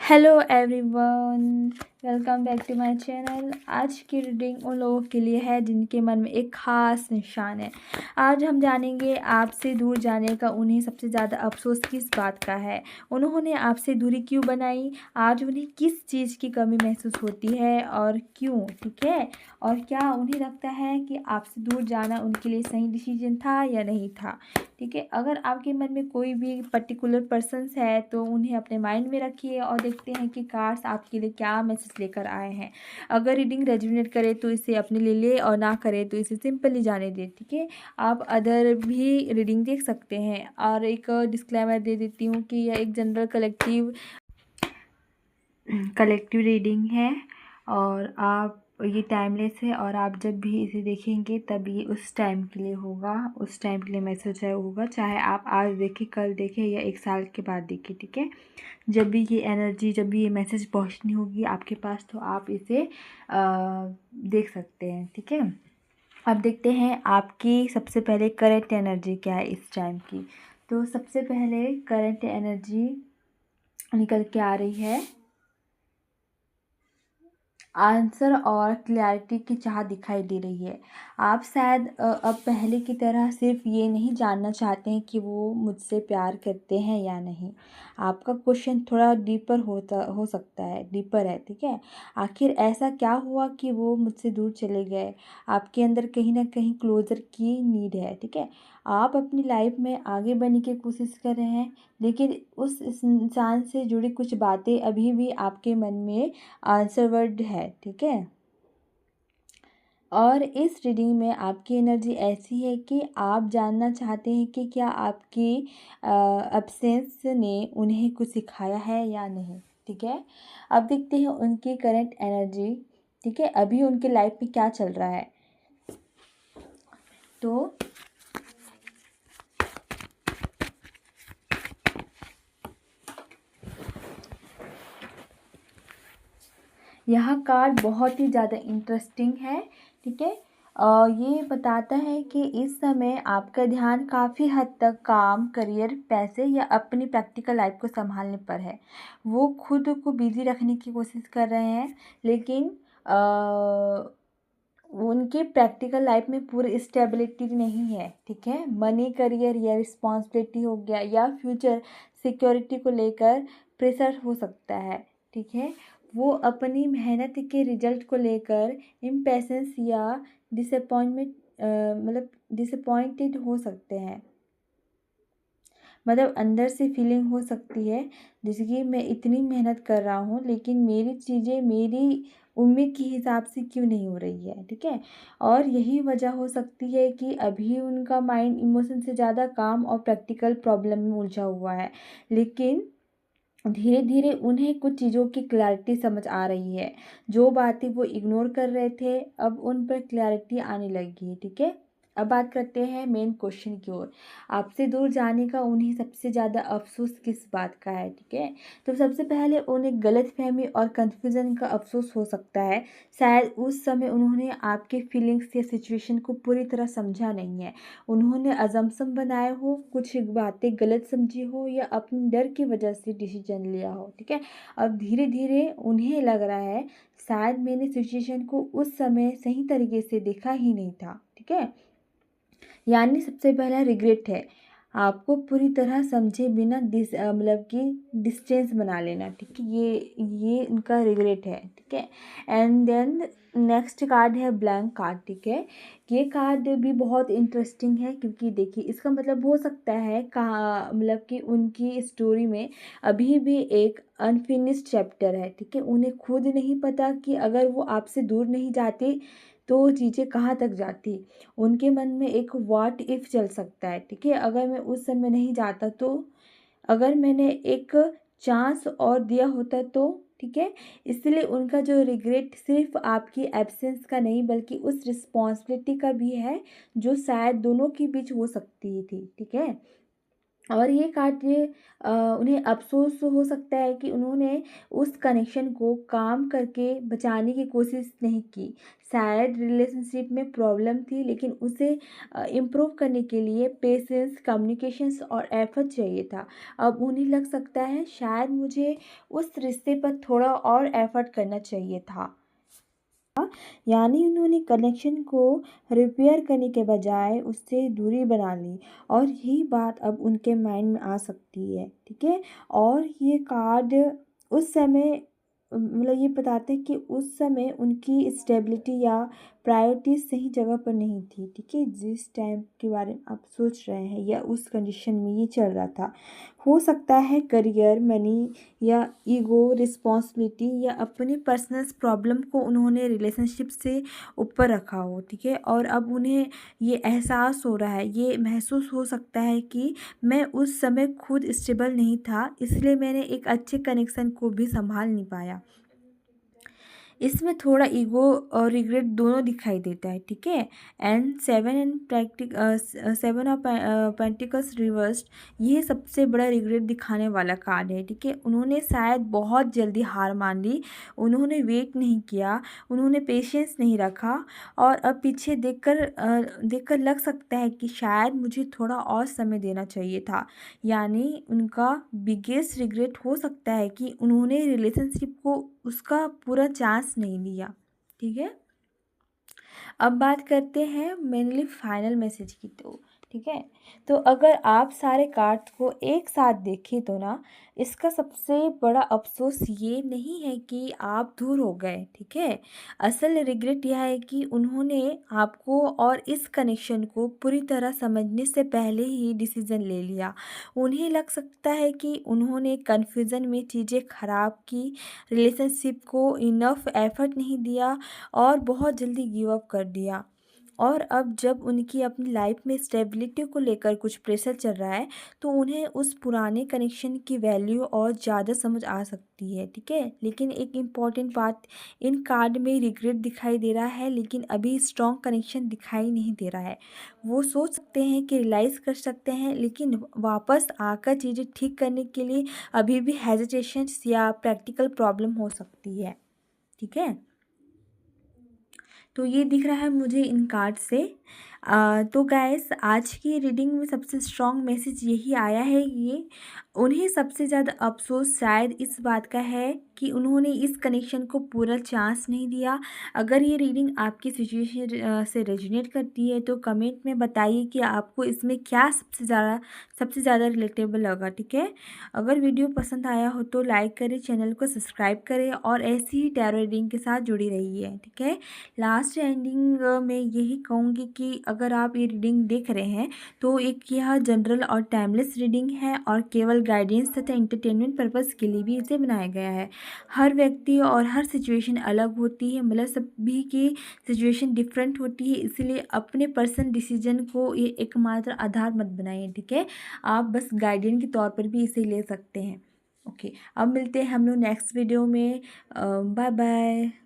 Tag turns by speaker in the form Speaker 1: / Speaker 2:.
Speaker 1: Hello everyone, welcome back to my channel. आज की reading उन लोगों के लिए है जिनके मन में एक ख़ास निशान है। आज हम जानेंगे आपसे दूर जाने का उन्हें सबसे ज़्यादा अफसोस किस बात का है, उन्होंने आपसे दूरी क्यों बनाई, आज उन्हें किस चीज़ की कमी महसूस होती है और क्यों, ठीक है। और क्या उन्हें लगता है कि आपसे दूर जाना उनके लिए सही डिसीजन था या नहीं था, ठीक है। अगर आपके मन में कोई भी पर्टिकुलर पर्सन्स है तो उन्हें अपने माइंड में रखिए और देखते हैं कि कार्ड्स आपके लिए क्या मैसेज लेकर आए हैं। अगर रीडिंग रेजोनेट करे तो इसे अपने लिए ले और ना करे तो इसे सिंपली जाने दे, ठीक है। आप अदर भी रीडिंग देख सकते हैं। और एक डिस्क्लेमर दे देती हूँ कि यह एक जनरल कलेक्टिव रीडिंग है और आप ये टाइमलेस है और आप जब भी इसे देखेंगे तब ये उस टाइम के लिए होगा, उस टाइम के लिए मैसेज है होगा, चाहे आप आज देखें, कल देखें या 1 साल के बाद देखें, ठीक है। जब भी ये एनर्जी, जब भी ये मैसेज पहुंचनी होगी आपके पास तो आप इसे देख सकते हैं, ठीक है। अब देखते हैं आपकी सबसे पहले करंट एनर्जी क्या है इस टाइम की। तो सबसे पहले करंट एनर्जी निकल के आ रही है, आंसर और क्लैरिटी की चाह दिखाई दे रही है। आप शायद अब पहले की तरह सिर्फ ये नहीं जानना चाहते हैं कि वो मुझसे प्यार करते हैं या नहीं। आपका क्वेश्चन थोड़ा डीपर हो सकता है, डीपर है, ठीक है। आखिर ऐसा क्या हुआ कि वो मुझसे दूर चले गए। आपके अंदर कहीं ना कहीं क्लोजर की नीड है, ठीक है। आप अपनी लाइफ में आगे बढ़ने की कोशिश कर रहे हैं, लेकिन उस इंसान से जुड़ी कुछ बातें अभी भी आपके मन में आंसर वर्ड है, ठीक है। और इस रीडिंग में आपकी एनर्जी ऐसी है कि आप जानना चाहते हैं कि क्या आपकी एब्सेंस ने उन्हें कुछ सिखाया है या नहीं, ठीक है। अब देखते हैं उनकी करंट एनर्जी, ठीक है, अभी उनके लाइफ में क्या चल रहा है। तो यह कार्ड बहुत ही ज़्यादा इंटरेस्टिंग है, ठीक है। ये बताता है कि इस समय आपका ध्यान काफ़ी हद तक काम, करियर, पैसे या अपनी प्रैक्टिकल लाइफ को संभालने पर है। वो खुद को बिजी रखने की कोशिश कर रहे हैं, लेकिन उनके प्रैक्टिकल लाइफ में पूरी स्टेबिलिटी नहीं है, ठीक है। मनी, करियर या रिस्पॉन्सिबिलिटी हो गया या फ्यूचर सिक्योरिटी को लेकर प्रेशर हो सकता है, ठीक है। वो अपनी मेहनत के रिजल्ट को लेकर इम्पेशेंस या डिसअपॉइंटमेंट डिसअपॉइंटेड हो सकते हैं। मतलब अंदर से फीलिंग हो सकती है जैसे कि मैं इतनी मेहनत कर रहा हूँ लेकिन मेरी चीज़ें मेरी उम्मीद के हिसाब से क्यों नहीं हो रही है, ठीक है। और यही वजह हो सकती है कि अभी उनका माइंड इमोशन से ज़्यादा काम और प्रैक्टिकल प्रॉब्लम में उलझा हुआ है। लेकिन धीरे धीरे उन्हें कुछ चीज़ों की क्लैरिटी समझ आ रही है। जो बातें वो इग्नोर कर रहे थे अब उन पर क्लैरिटी आने लगी है, ठीक है। अब बात करते हैं मेन क्वेश्चन की ओर। आपसे दूर जाने का उन्हें सबसे ज़्यादा अफसोस किस बात का है, ठीक है। तो सबसे पहले उन्हें गलतफहमी और कन्फ्यूज़न का अफसोस हो सकता है। शायद उस समय उन्होंने आपके फीलिंग्स या सिचुएशन को पूरी तरह समझा नहीं है। उन्होंने अजम्पशन बनाए हो, कुछ बातें गलत समझी हो या अपने डर की वजह से डिसीजन लिया हो, ठीक है। अब धीरे धीरे उन्हें लग रहा है शायद मैंने सिचुएशन को उस समय सही तरीके से देखा ही नहीं था, ठीक है। यानी सबसे पहला रिग्रेट है, आपको पूरी तरह समझे बिना मतलब कि डिस्टेंस बना लेना, ठीक है। ये उनका रिग्रेट है, ठीक है। एंड देन नेक्स्ट कार्ड है ब्लैंक कार्ड, ठीक है। ये कार्ड भी बहुत इंटरेस्टिंग है क्योंकि देखिए इसका मतलब हो सकता है कहा मतलब कि उनकी स्टोरी में अभी भी एक अनफिनिश्ड चैप्टर है, ठीक है। उन्हें खुद नहीं पता कि अगर वो आपसे दूर नहीं जाते तो चीज़ें कहाँ तक जाती। उनके मन में एक व्हाट इफ़ चल सकता है, ठीक है। अगर मैं उस समय नहीं जाता तो, अगर मैंने एक चांस और दिया होता तो, ठीक है। इसलिए उनका जो रिग्रेट सिर्फ आपकी एब्सेंस का नहीं बल्कि उस रिस्पॉन्सिबिलिटी का भी है जो शायद दोनों के बीच हो सकती थी, ठीक है। और ये कार्ड उन्हें अफ़सोस हो सकता है कि उन्होंने उस कनेक्शन को काम करके बचाने की कोशिश नहीं की। शायद रिलेशनशिप में प्रॉब्लम थी, लेकिन उसे इम्प्रूव करने के लिए पेशेंस, कम्युनिकेशंस और एफ़र्ट चाहिए था। अब उन्हें लग सकता है शायद मुझे उस रिश्ते पर थोड़ा और एफ़र्ट करना चाहिए था। यानी उन्होंने कनेक्शन को रिपेयर करने के बजाय उससे दूरी बना ली, और यही बात अब उनके माइंड में आ सकती है, ठीक है। और ये कार्ड उस समय मतलब ये बताते हैं कि उस समय उनकी स्टेबिलिटी या प्रायोरिटी सही जगह पर नहीं थी, ठीक है। जिस टाइम के बारे में आप सोच रहे हैं या उस कंडीशन में ये चल रहा था, हो सकता है करियर, मनी या ईगो, रिस्पॉन्सिबिलिटी या अपनी पर्सनल प्रॉब्लम को उन्होंने रिलेशनशिप से ऊपर रखा हो, ठीक है। और अब उन्हें ये एहसास हो रहा है, ये महसूस हो सकता है कि मैं उस समय खुद स्टेबल नहीं था, इसलिए मैंने एक अच्छे कनेक्शन को भी संभाल नहीं पाया। इसमें थोड़ा ईगो और रिग्रेट दोनों दिखाई देता है, ठीक है। And seven of pentacles reversed, ये सबसे बड़ा रिग्रेट दिखाने वाला कार्ड है, ठीक है। उन्होंने शायद बहुत जल्दी हार मान ली, उन्होंने वेट नहीं किया, उन्होंने पेशेंस नहीं रखा, और अब पीछे देखकर लग सकता है कि शायद मुझे थोड़ा और समय देना चाहिए था। यानी उनका बिगेस्ट रिग्रेट हो सकता है कि उन्होंने रिलेशनशिप को उसका पूरा चांस नहीं दिया, ठीक है। अब बात करते हैं मेनली फाइनल मैसेज की, तो ठीक है। तो अगर आप सारे कार्ड्स को एक साथ देखें तो ना, इसका सबसे बड़ा अफसोस ये नहीं है कि आप दूर हो गए, ठीक है। असल रिग्रेट यह है कि उन्होंने आपको और इस कनेक्शन को पूरी तरह समझने से पहले ही डिसीजन ले लिया। उन्हें लग सकता है कि उन्होंने कन्फ्यूज़न में चीज़ें ख़राब की, रिलेशनशिप को इनफ एफर्ट नहीं दिया और बहुत जल्दी गिव अप कर दिया। और अब जब उनकी अपनी लाइफ में स्टेबिलिटी को लेकर कुछ प्रेशर चल रहा है, तो उन्हें उस पुराने कनेक्शन की वैल्यू और ज़्यादा समझ आ सकती है, ठीक है। लेकिन एक इम्पॉर्टेंट बात, इन कार्ड में रिग्रेट दिखाई दे रहा है, लेकिन अभी स्ट्रॉन्ग कनेक्शन दिखाई नहीं दे रहा है। वो सोच सकते हैं कि रियलाइज़ कर सकते हैं, लेकिन वापस आकर चीज़ें ठीक करने के लिए अभी भी हेजिटेशंस या प्रैक्टिकल प्रॉब्लम हो सकती है, ठीक है। तो ये दिख रहा है मुझे इन कार्ड से। तो गाइस, आज की रीडिंग में सबसे स्ट्रॉन्ग मैसेज यही आया है, ये उन्हें सबसे ज़्यादा अफसोस शायद इस बात का है कि उन्होंने इस कनेक्शन को पूरा चांस नहीं दिया। अगर ये रीडिंग आपकी सिचुएशन से रेजोनेट करती है तो कमेंट में बताइए कि आपको इसमें क्या सबसे ज़्यादा रिलेटेबल लगा, ठीक है। अगर वीडियो पसंद आया हो तो लाइक करें, चैनल को सब्सक्राइब करें और ऐसी ही टैरो रीडिंग के साथ जुड़ी रहिए, ठीक है। लास्ट एंडिंग में यही कहूँगी कि अगर आप ये रीडिंग देख रहे हैं तो एक यह जनरल और टाइमलेस रीडिंग है और केवल गाइडेंस तथा एंटरटेनमेंट पर्पस के लिए भी इसे बनाया गया है। हर व्यक्ति और हर सिचुएशन अलग होती है, मतलब सभी की सिचुएशन डिफरेंट होती है, इसलिए अपने पर्सनल डिसीजन को ये एकमात्र आधार मत बनाइए, ठीक है। आप बस गाइडेंस के तौर पर भी इसे ले सकते हैं। ओके, अब मिलते हैं हम लोग नेक्स्ट वीडियो में। Bye bye.